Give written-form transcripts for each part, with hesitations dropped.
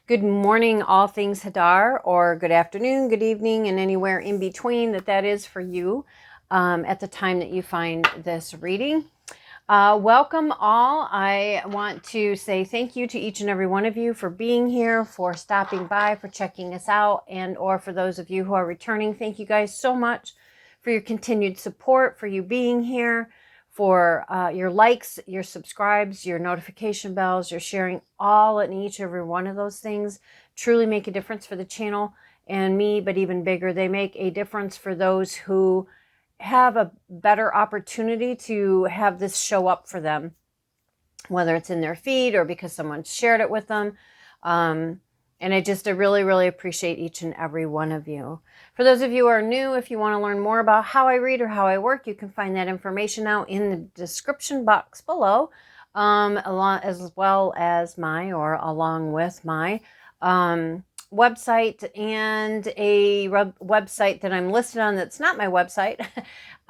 Good morning, all things Hadar, or good afternoon, good evening, and anywhere in between that is for you at the time that you find this reading. Welcome all. I want to say thank you to each and every one of you for being here, for stopping by, for checking us out, and or for those of you who are returning. Thank you guys so much for your continued support, for you being here, for your likes, your subscribes, your notification bells, your sharing, all and each every one of those things truly make a difference for the channel and me, but even bigger, they make a difference for those who have a better opportunity to have this show up for them, whether it's in their feed or because someone shared it with them. And I really, really appreciate each and every one of you. For those of you who are new, if you want to learn more about how I read or how I work, you can find that information out in the description box below, as well as along with my website and a website that I'm listed on that's not my website.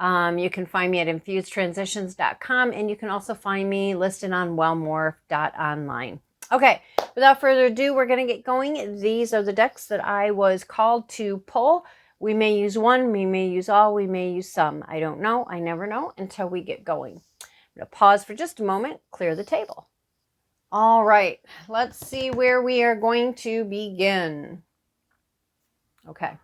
You can find me at infusedtransitions.com, and you can also find me listed on wellmorph.online. Okay, without further ado, we're going to get going. These are the decks that I was called to pull. We may use one, we may use all, we may use some. I don't know. I never know until we get going. I'm going to pause for just a moment, clear the table. All right, let's see where we are going to begin. Okay.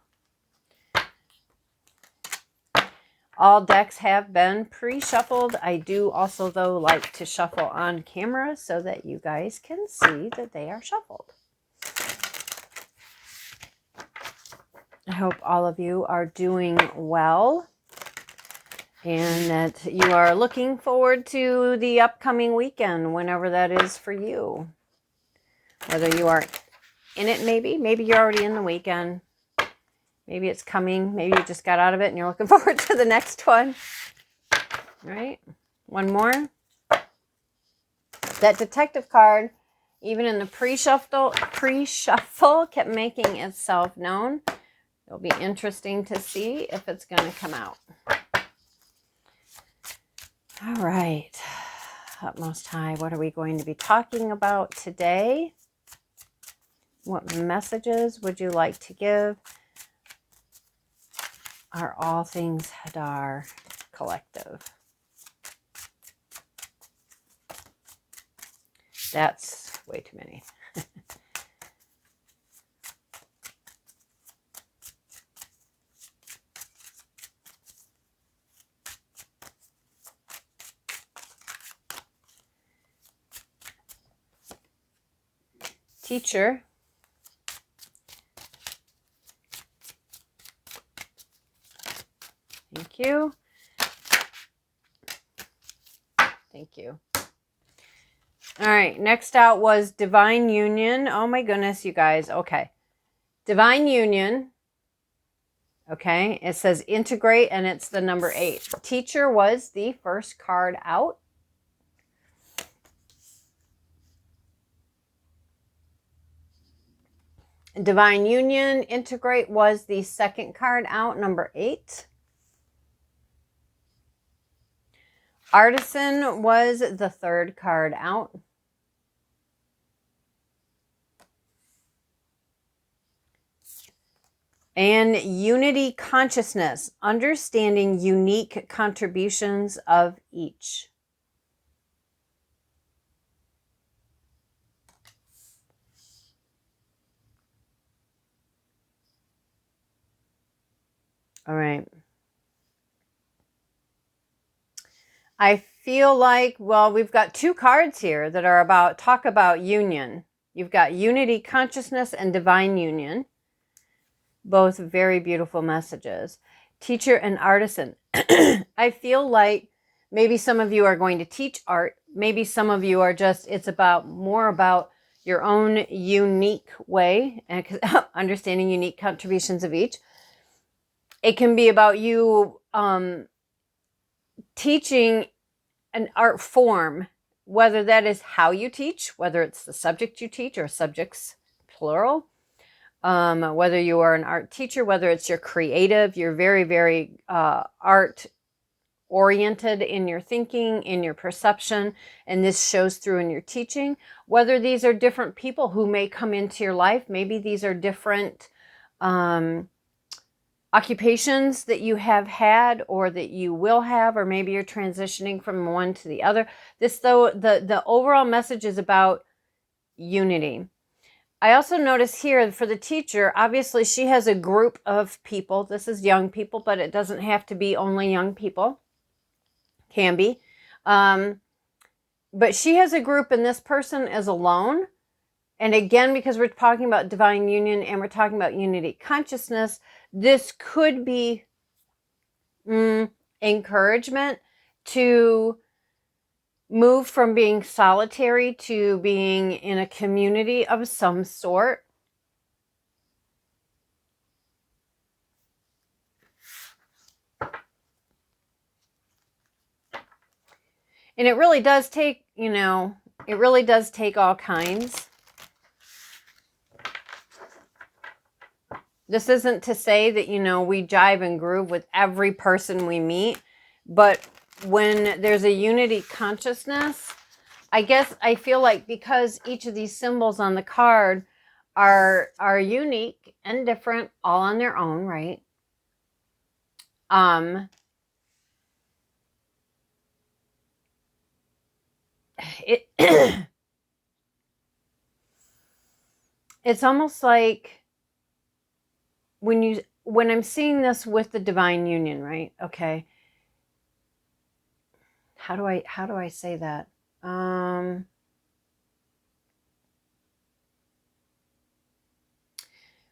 All decks have been pre-shuffled. I do also, though, like to shuffle on camera so that you guys can see that they are shuffled. I hope all of you are doing well and that you are looking forward to the upcoming weekend, whenever that is for you. Whether you are in it, maybe you're already in the weekend. Maybe it's coming. Maybe you just got out of it and you're looking forward to the next one. All right. One more. That detective card, even in the pre-shuffle, kept making itself known. It'll be interesting to see if it's going to come out. All right. Utmost High, what are we going to be talking about today? What messages would you like to give our All Things Hadar collective? That's way too many. Teacher. Thank you. Thank you. All right. Next out was Divine Union. Oh my goodness, you guys. Okay. Divine Union. Okay. It says integrate and it's the number 8. Teacher was the first card out. Divine Union, integrate was the second card out, number 8. Artisan was the third card out. And Unity Consciousness, understanding unique contributions of each. All right. I feel like, well, we've got 2 cards here that are talk about union. You've got Unity Consciousness and Divine Union. Both very beautiful messages. Teacher and Artisan. I feel like maybe some of you are going to teach art. Maybe some of you are just, it's more about your own unique way and understanding unique contributions of each. It can be about you teaching an art form, whether that is how you teach, whether it's the subject you teach or subjects plural, whether you are an art teacher, whether it's your creative, your very, very art oriented in your thinking, in your perception, and this shows through in your teaching. Whether these are different people who may come into your life, maybe these are different occupations that you have had or that you will have, or maybe you're transitioning from one to the other. This, though, the overall message is about unity. I also notice here for the teacher, obviously she has a group of people. This is young people, but it doesn't have to be only young people. Can be. But she has a group and this person is alone. And again, because we're talking about divine union and we're talking about unity consciousness, this could be encouragement to move from being solitary to being in a community of some sort. And it really does take, it really does take all kinds. This isn't to say that, we jive and groove with every person we meet, but when there's a unity consciousness, I guess I feel like because each of these symbols on the card are unique and different, all on their own, right? It's almost like when I'm seeing this with the divine union, right? Okay. How do I say that?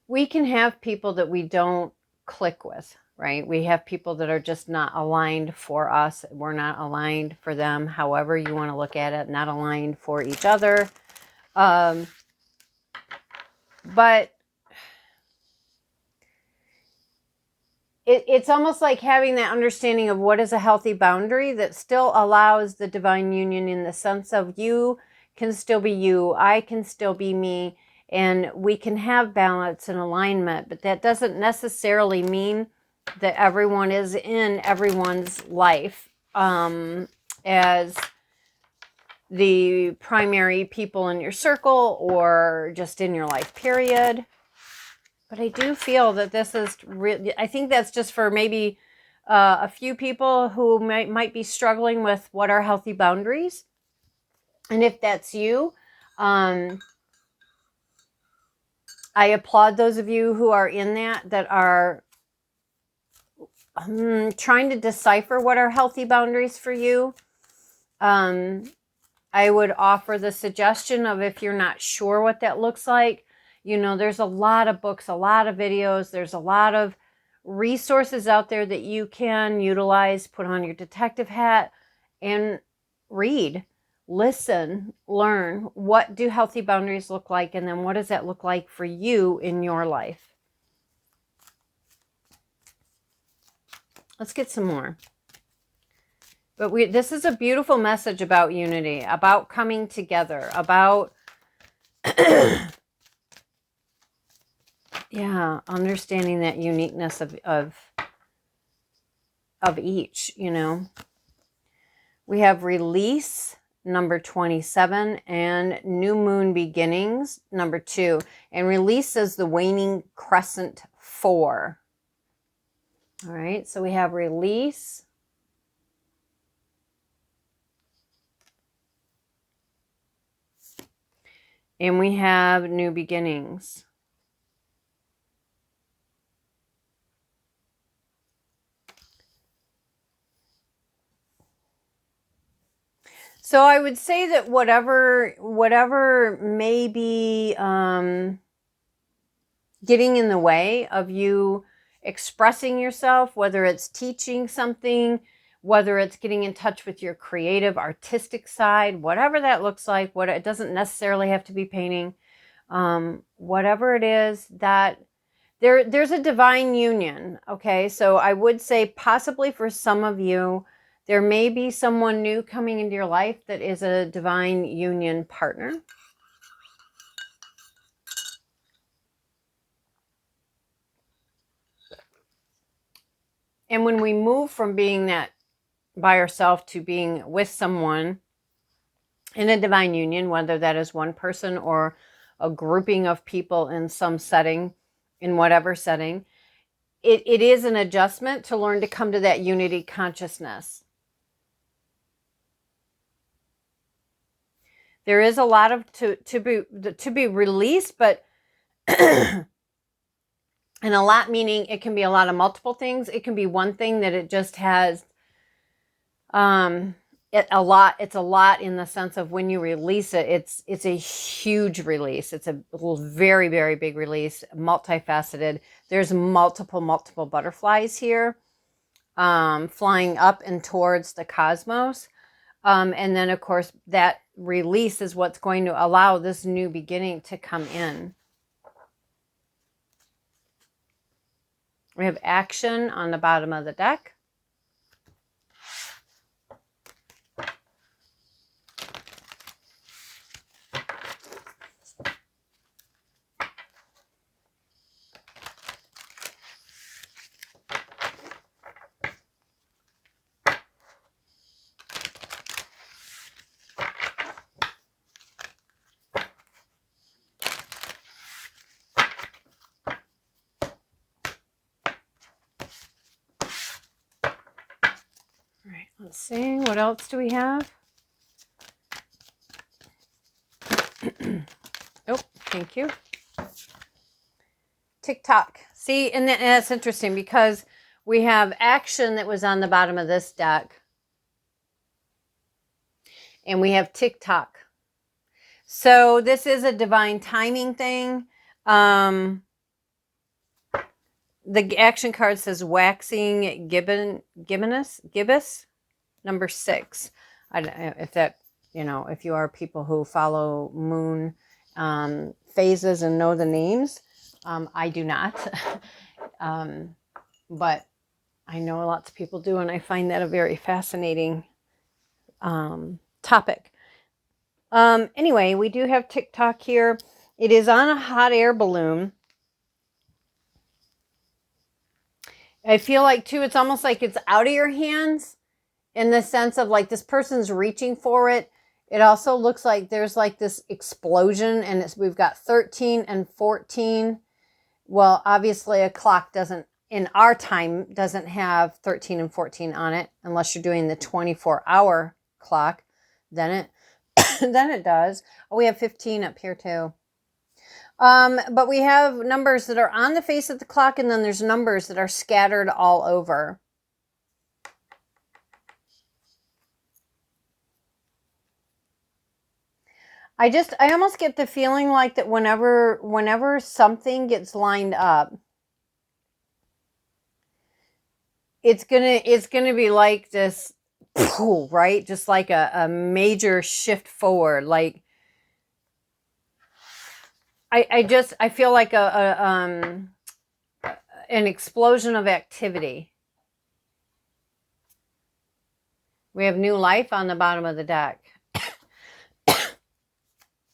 We can have people that we don't click with, right? We have people that are just not aligned for us. We're not aligned for them. However you want to look at it, not aligned for each other. But it's almost like having that understanding of what is a healthy boundary that still allows the divine union, in the sense of you can still be you, I can still be me, and we can have balance and alignment. But that doesn't necessarily mean that everyone is in everyone's life as the primary people in your circle or just in your life, period. But I do feel that this is really, I think that's just for maybe a few people who might be struggling with what are healthy boundaries. And if that's you, I applaud those of you who are in that are trying to decipher what are healthy boundaries for you. I would offer the suggestion of, if you're not sure what that looks like, there's a lot of books, a lot of videos, there's a lot of resources out there that you can utilize, put on your detective hat and read, listen, learn. What do healthy boundaries look like? And then what does that look like for you in your life? Let's get some more. But this is a beautiful message about unity, about coming together, about yeah, understanding that uniqueness of each, We have release, number 27, and new moon beginnings, number 2. And release is the waning crescent 4. All right, so we have release. And we have new beginnings. So I would say that whatever may be getting in the way of you expressing yourself, whether it's teaching something, whether it's getting in touch with your creative, artistic side, whatever that looks like, it doesn't necessarily have to be painting, whatever it is, that there's a divine union, okay? So I would say possibly for some of you, there may be someone new coming into your life that is a divine union partner. And when we move from being that by ourselves to being with someone in a divine union, whether that is one person or a grouping of people in some setting, in whatever setting. It is an adjustment to learn to come to that unity consciousness. There is a lot of to be released, but and a lot meaning it can be a lot of multiple things. It can be one thing that it just has it's a lot in the sense of when you release it, it's a huge release. It's a very, very big release, multifaceted. There's multiple butterflies here, flying up and towards the cosmos. And then, of course, that release is what's going to allow this new beginning to come in. We have action on the bottom of the deck. Let's see, what else do we have? Oh, thank you. TikTok. See, and that's interesting because we have action that was on the bottom of this deck. And we have TikTok. So this is a divine timing thing. The action card says waxing gibbous. Number 6. If that, if you are people who follow moon phases and know the names, I do not. But I know lots of people do, and I find that a very fascinating topic. Anyway, we do have TikTok here. It is on a hot air balloon. I feel like, too, it's almost like it's out of your hands. In the sense of like this person's reaching for it. It also looks like there's like this explosion, and we've got 13 and 14. Well, obviously a clock doesn't, in our time, doesn't have 13 and 14 on it unless you're doing the 24-hour clock. Then it does. Oh, we have 15 up here too. But we have numbers that are on the face of the clock, and then there's numbers that are scattered all over. I almost get the feeling like that whenever something gets lined up, it's gonna be like this, right? Just like a major shift forward. Like I feel like an explosion of activity. We have new life on the bottom of the deck.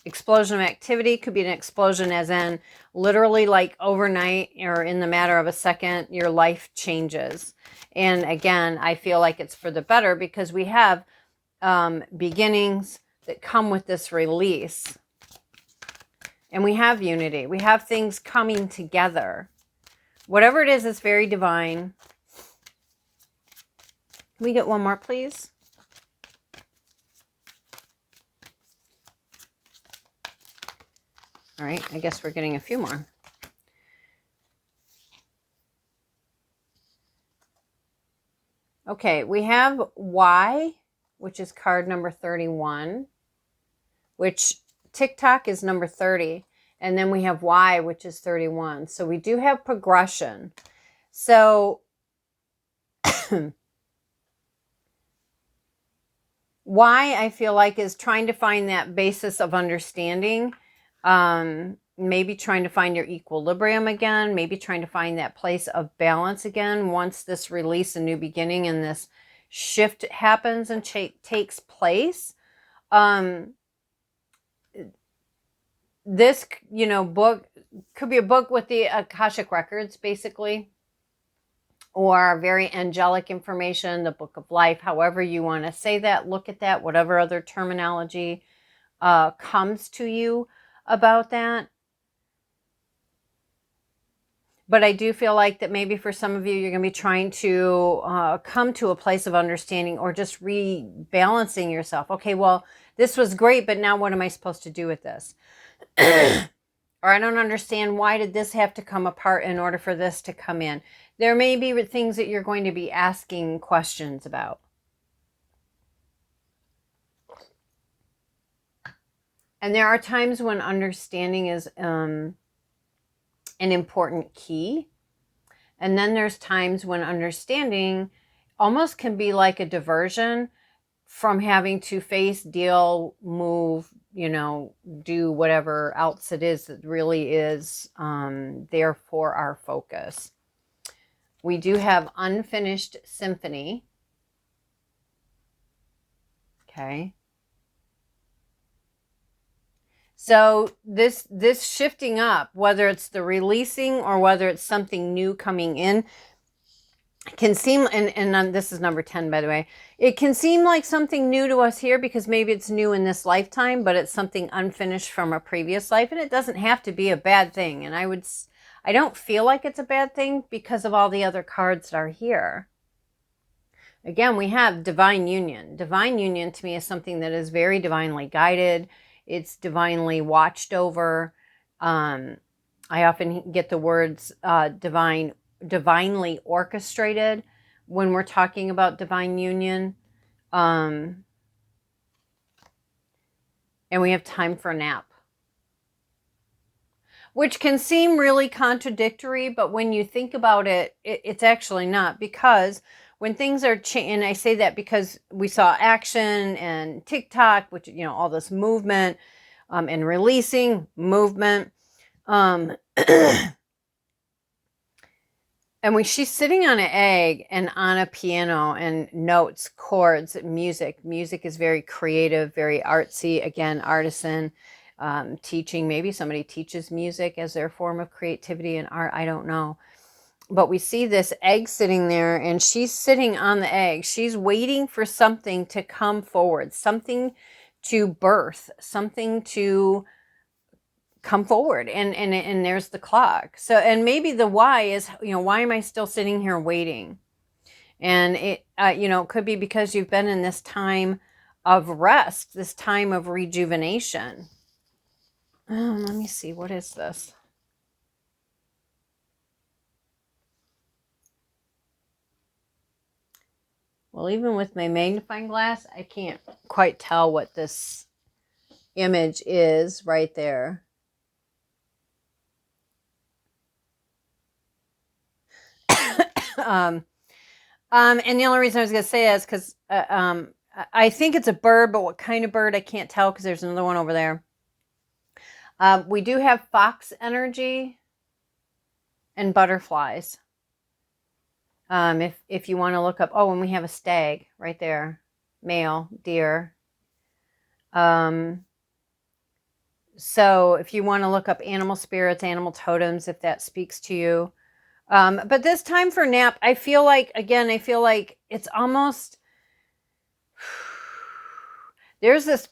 Explosion of activity could be an explosion as in literally like overnight or in the matter of a second, your life changes. And again, I feel like it's for the better because we have beginnings that come with this release. And we have unity. We have things coming together. Whatever it is, it's very divine. Can we get one more, please? All right, I guess we're getting a few more. Okay, we have Y, which is card number 31, which TikTok is number 30. And then we have Y, which is 31. So we do have progression. So Y, I feel like, is trying to find that basis of understanding. Maybe trying to find your equilibrium again, maybe trying to find that place of balance again once this release, a new beginning, and this shift happens and takes place. This, book could be a book with the Akashic records, basically. or very angelic information, the book of life, however you want to say that, look at that, whatever other terminology comes to you about that. But I do feel like that maybe for some of you, you're going to be trying to come to a place of understanding or just rebalancing yourself. Okay, well, this was great, but now what am I supposed to do with this? Or I don't understand, why did this have to come apart in order for this to come in? There may be things that you're going to be asking questions about. And there are times when understanding is an important key. And then there's times when understanding almost can be like a diversion from having to face, deal, move, do whatever else it is that really is there for our focus. We do have unfinished symphony. Okay. So this shifting up, whether it's the releasing or whether it's something new coming in, can seem, and this is number 10, by the way, it can seem like something new to us here because maybe it's new in this lifetime, but it's something unfinished from a previous life, and it doesn't have to be a bad thing. And I don't feel like it's a bad thing because of all the other cards that are here. Again, we have divine union. Divine union to me is something that is very divinely guided. It's divinely watched over. I often get the words divinely orchestrated when we're talking about divine union. And we have time for a nap, which can seem really contradictory, but when you think about it, it's actually not, because when things are changing, and I say that because we saw action and TikTok, which, all this movement and releasing movement. And she's sitting on an egg and on a piano and notes, chords, music. Music is very creative, very artsy. Again, artisan, teaching. Maybe somebody teaches music as their form of creativity and art. I don't know. But we see this egg sitting there, and she's sitting on the egg. She's waiting for something to come forward, something to birth, something to come forward. And there's the clock. So, and maybe the why is, why am I still sitting here waiting? And it, could be because you've been in this time of rest, this time of rejuvenation. Let me see, what is this? Well, even with my magnifying glass, I can't quite tell what this image is right there. And the only reason I was going to say that is because I think it's a bird, but what kind of bird, I can't tell because there's another one over there. We do have fox energy and butterflies. If you want to look up, and we have a stag right there, male deer. So if you want to look up animal spirits, animal totems, if that speaks to you. But this time for nap, I feel like it's almost, there's this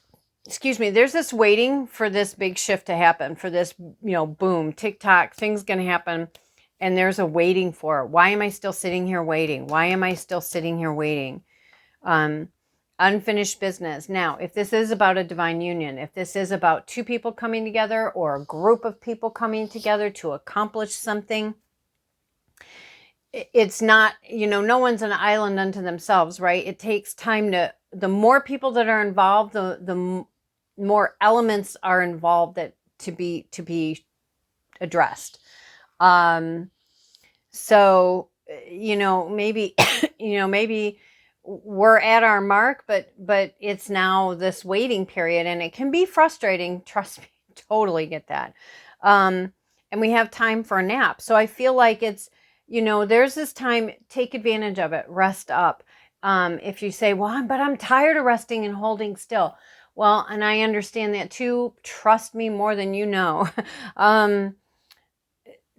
waiting for this big shift to happen, for this, boom, TikTok, thing's going to happen. And there's a waiting for it. Why am I still sitting here waiting? Why am I still sitting here waiting? Unfinished business. Now, if this is about a divine union, if this is about two people coming together or a group of people coming together to accomplish something, it's not, no one's an island unto themselves, right? It takes time the more people that are involved, the more elements are involved to be addressed. So, maybe, maybe we're at our mark, but it's now this waiting period, and it can be frustrating. Trust me, totally get that. And we have time for a nap. So I feel like it's, there's this time, take advantage of it, rest up. If you say, well, but I'm tired of resting and holding still. Well, and I understand that too. Trust me more than you know.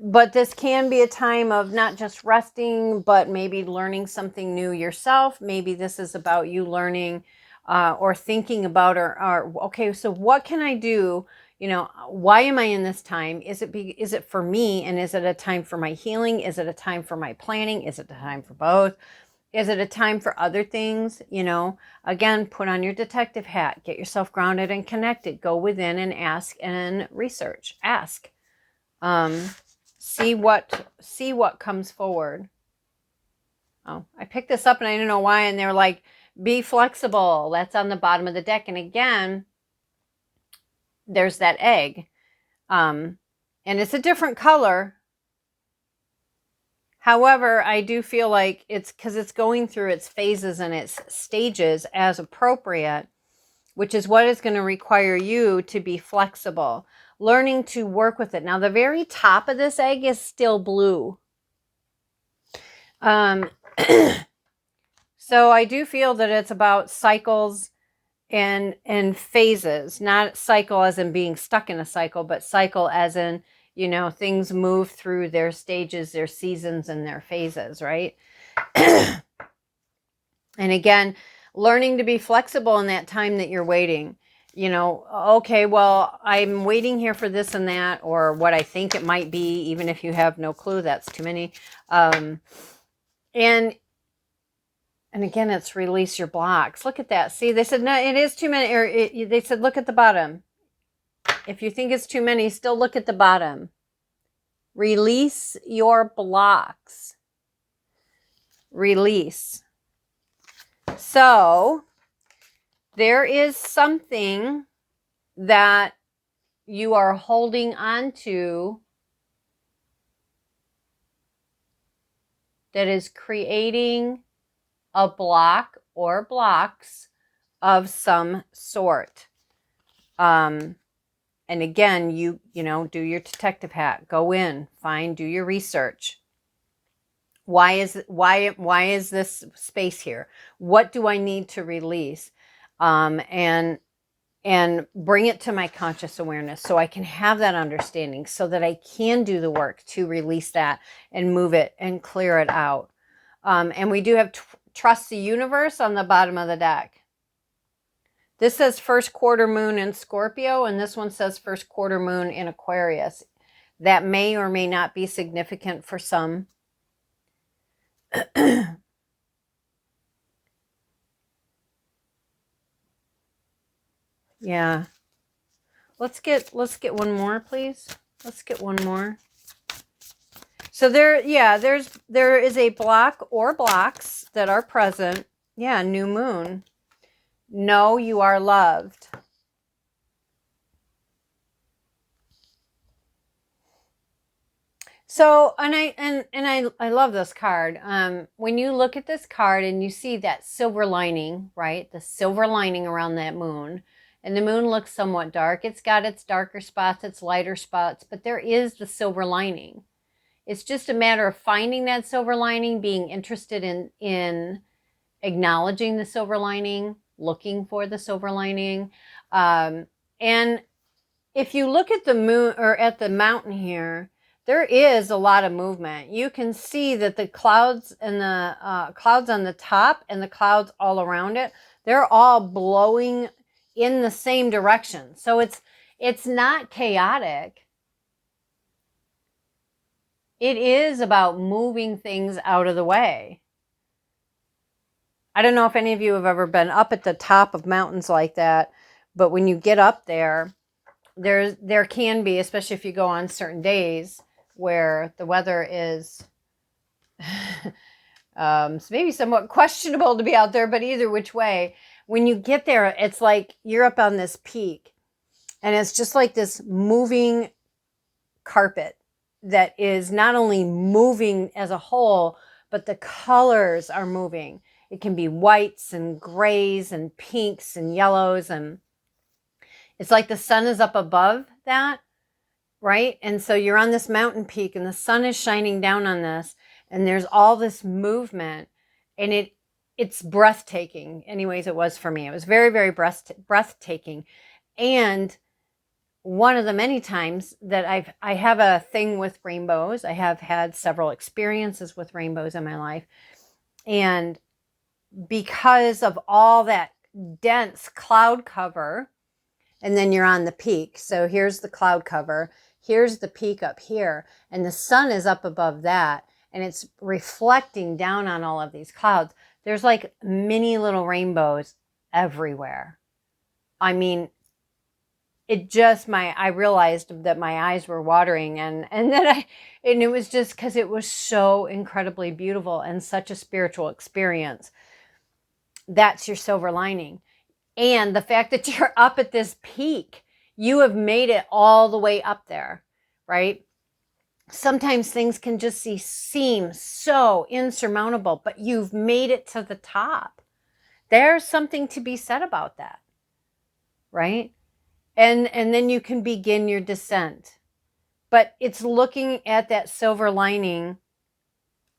But this can be a time of not just resting, but maybe learning something new yourself. Maybe this is about you learning or thinking about, or okay, so what can I do? You know, why am I in this time? Is it for me? And is it a time for my healing? Is it a time for my planning? Is it a time for both? Is it a time for other things? You know, again, put on your detective hat, get yourself grounded and connected, go within and ask and research, ask. See what comes forward. Oh, I picked this up and I didn't know why. And they were like, be flexible. That's on the bottom of the deck. And again, there's that egg. And it's a different color. However, I do feel like it's because it's going through its phases and its stages as appropriate, which is what is going to require you to be flexible, learning to work with it. Now, the very top of this egg is still blue. So I do feel that it's about cycles and phases, not cycle as in being stuck in a cycle, but cycle as in, you know, things move through their stages, their seasons, and their phases, right? And again, learning to be flexible in that time that you're waiting. You know, okay, well, I'm waiting here for this and that, or what I think it might be, even if you have no clue, that's too many. And again, it's release your blocks. Look at that. See, they said, no, it is too many. Or they said, look at the bottom. If you think it's too many, still look at the bottom. Release your blocks. Release. So there is something that you are holding on to that is creating a block or blocks of some sort. And again, you know, do your detective hat, go in, do your research. Why is this space here? What do I need to release? And bring it to my conscious awareness so I can have that understanding, so that I can do the work to release that and move it and clear it out. And we do have trust the universe on the bottom of the deck. This says first quarter moon in Scorpio, and this one says first quarter moon in Aquarius. That may or may not be significant for some. Yeah. Let's get one more, please. Let's get one more. So there is a block or blocks that are present. Yeah, new moon. Know you are loved. So, and I love this card. When you look at this card and you see that silver lining, right? The silver lining around that moon, and the moon looks somewhat dark. It's got its darker spots, its lighter spots, but there is the silver lining. It's just a matter of finding that silver lining, being interested in acknowledging the silver lining, looking for the silver lining. And if you look at the moon or at the mountain here, there is a lot of movement. You can see that the clouds and the clouds on the top and the clouds all around it, they're all blowing in the same direction. So it's not chaotic. It is about moving things out of the way. I don't know if any of you have ever been up at the top of mountains like that, but when you get up there, there can be, especially if you go on certain days where the weather is maybe somewhat questionable to be out there, but either which way, when you get there, it's like you're up on this peak and it's just like this moving carpet that is not only moving as a whole, but the colors are moving. It can be whites and grays and pinks and yellows, and it's like the sun is up above that, right? And so you're on this mountain peak and the sun is shining down on this, and there's all this movement, and it's breathtaking. Anyways, it was for me. It was very, very breathtaking. And one of the many times that I have a thing with rainbows. I have had several experiences with rainbows in my life. And because of all that dense cloud cover, and then you're on the peak. So here's the cloud cover. Here's the peak up here. And the sun is up above that. And it's reflecting down on all of these clouds. There's like mini little rainbows everywhere. I mean, I realized that my eyes were watering, and it was just because it was so incredibly beautiful and such a spiritual experience. That's your silver lining. And the fact that you're up at this peak, you have made it all the way up there, right? Sometimes things can just seem so insurmountable, but you've made it to the top. There's something to be said about that, right? And then you can begin your descent. But it's looking at that silver lining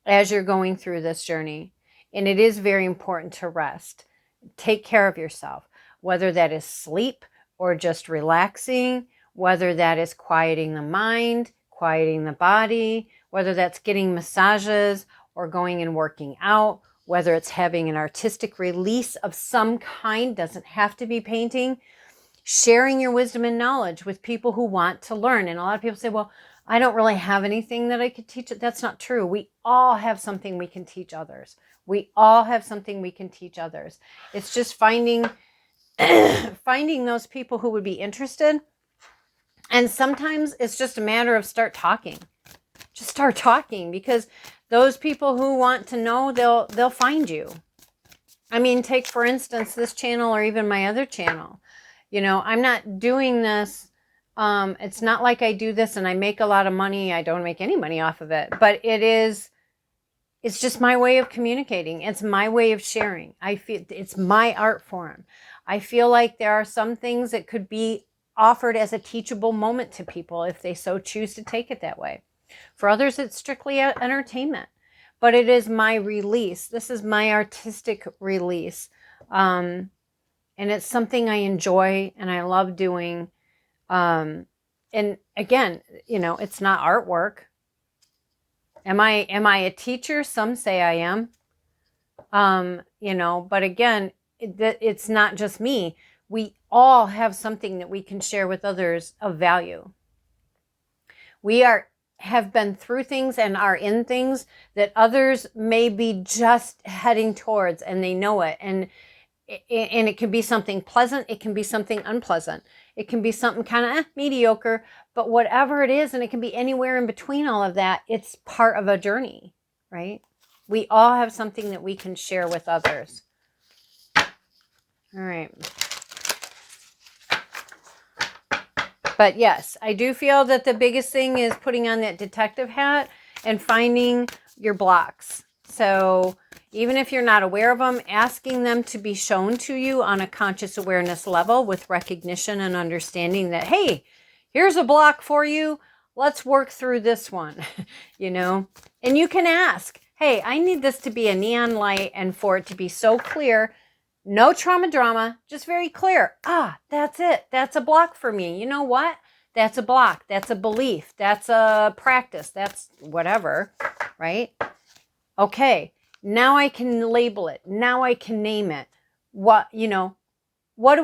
as you're going through this journey. And it is very important to rest. Take care of yourself, whether that is sleep or just relaxing, whether that is quieting the mind, quieting the body, whether that's getting massages or going and working out, whether it's having an artistic release of some kind, doesn't have to be painting. Sharing your wisdom and knowledge with people who want to learn. And a lot of people say, well, I don't really have anything that I could teach. That's not true. We all have something we can teach others. We all have something we can teach others. It's just finding those people who would be interested. And sometimes it's just a matter of start talking. Just start talking, because those people who want to know, they'll find you. I mean, take for instance this channel or even my other channel. You know, I'm not doing this. It's not like I do this and I make a lot of money. I don't make any money off of it, but it's just my way of communicating. It's my way of sharing. I feel it's my art form. I feel like there are some things that could be offered as a teachable moment to people if they so choose to take it that way. For others, it's strictly entertainment, but it is my release. This is my artistic release. And it's something I enjoy and I love doing. And again, you know, it's not artwork. Am I a teacher? Some say I am. You know, but again, it's not just me. We all have something that we can share with others of value. We have been through things and are in things that others may be just heading towards, and they know it. And it can be something pleasant. It can be something unpleasant. It can be something kind of mediocre, but whatever it is, and it can be anywhere in between all of that, it's part of a journey, right? We all have something that we can share with others. All right. But yes, I do feel that the biggest thing is putting on that detective hat and finding your blocks. So even if you're not aware of them, asking them to be shown to you on a conscious awareness level with recognition and understanding that, hey, here's a block for you. Let's work through this one, you know. And you can ask, hey, I need this to be a neon light and for it to be so clear. No trauma drama, just very clear. Ah, that's it. That's a block for me. You know what? That's a block. That's a belief. That's a practice. That's whatever, right? Okay. Now I can label it. Now I can name it. What do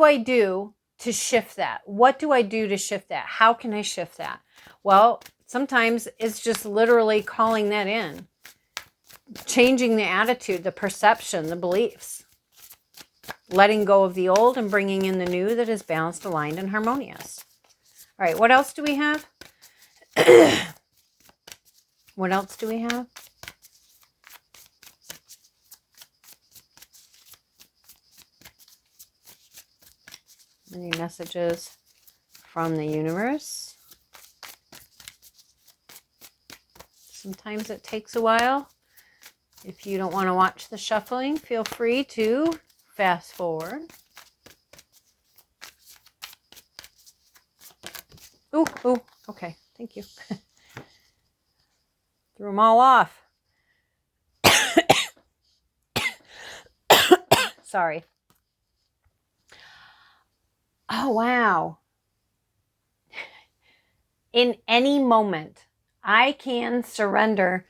I do to shift that? What do I do to shift that? How can I shift that? Well, sometimes it's just literally calling that in, changing the attitude, the perception, the beliefs, letting go of the old and bringing in the new that is balanced, aligned, and harmonious. All right, what else do we have? What else do we have? Any messages from the universe? Sometimes it takes a while. If you don't want to watch the shuffling, feel free to fast forward. Ooh, okay, thank you. Threw them all off. Sorry. Oh, wow. In any moment, I can surrender,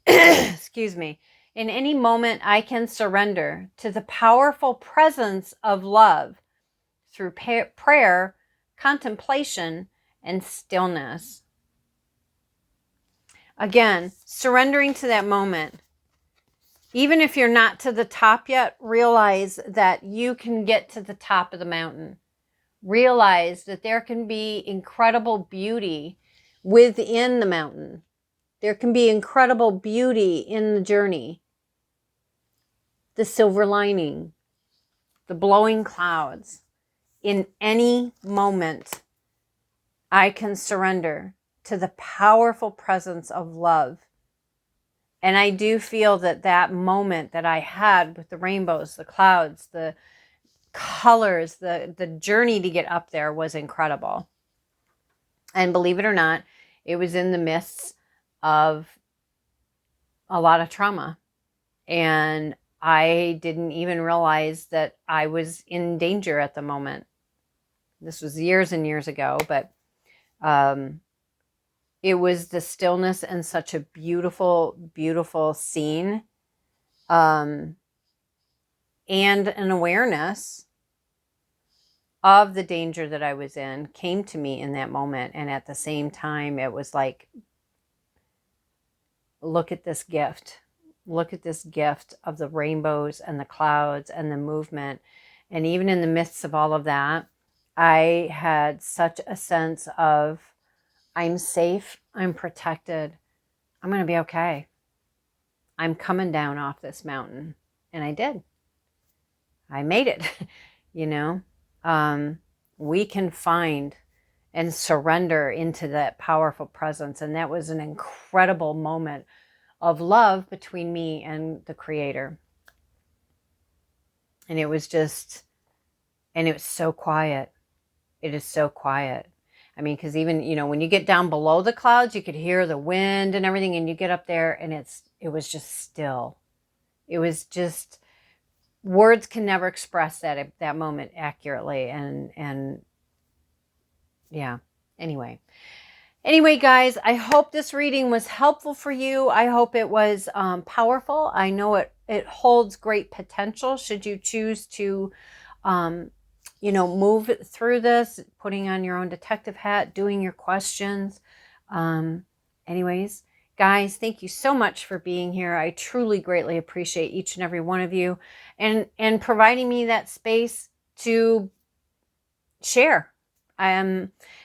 excuse me, in any moment, I can surrender to the powerful presence of love through prayer, contemplation, and stillness. Again, surrendering to that moment. Even if you're not to the top yet, realize that you can get to the top of the mountain. Realize that there can be incredible beauty within the mountain. There can be incredible beauty in the journey. The silver lining, the blowing clouds. In any moment, I can surrender to the powerful presence of love. And I do feel that that moment that I had with the rainbows, the clouds, the colors, the journey to get up there was incredible. And believe it or not, it was in the midst of a lot of trauma. And I didn't even realize that I was in danger at the moment. This was years and years ago, but it was the stillness and such a beautiful, beautiful scene. And an awareness of the danger that I was in came to me in that moment. And at the same time, it was like, look at this gift. Look at this gift of the rainbows and the clouds and the movement. And even in the midst of all of that, I had such a sense of, I'm safe, I'm protected, I'm going to be okay. I'm coming down off this mountain. And I did. I made it, you know. We can find and surrender into that powerful presence. And that was an incredible moment of love between me and the Creator. And it was just, and it was so quiet. It is so quiet. I mean, because even, you know, when you get down below the clouds, you could hear the wind and everything, and you get up there and it was just still. It was just, words can never express that moment accurately. And yeah, anyway, guys, I hope this reading was helpful for you. I hope it was powerful. I know it holds great potential should you choose to, you know, move through this, putting on your own detective hat, doing your questions. Anyways, guys, thank you so much for being here. I truly greatly appreciate each and every one of you and providing me that space to share.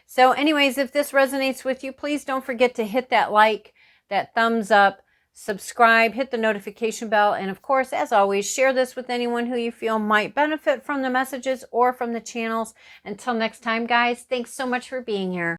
So anyways, if this resonates with you, please don't forget to hit that like, that thumbs up, subscribe, hit the notification bell, and of course, as always, share this with anyone who you feel might benefit from the messages or from the channels. Until next time, guys, thanks so much for being here.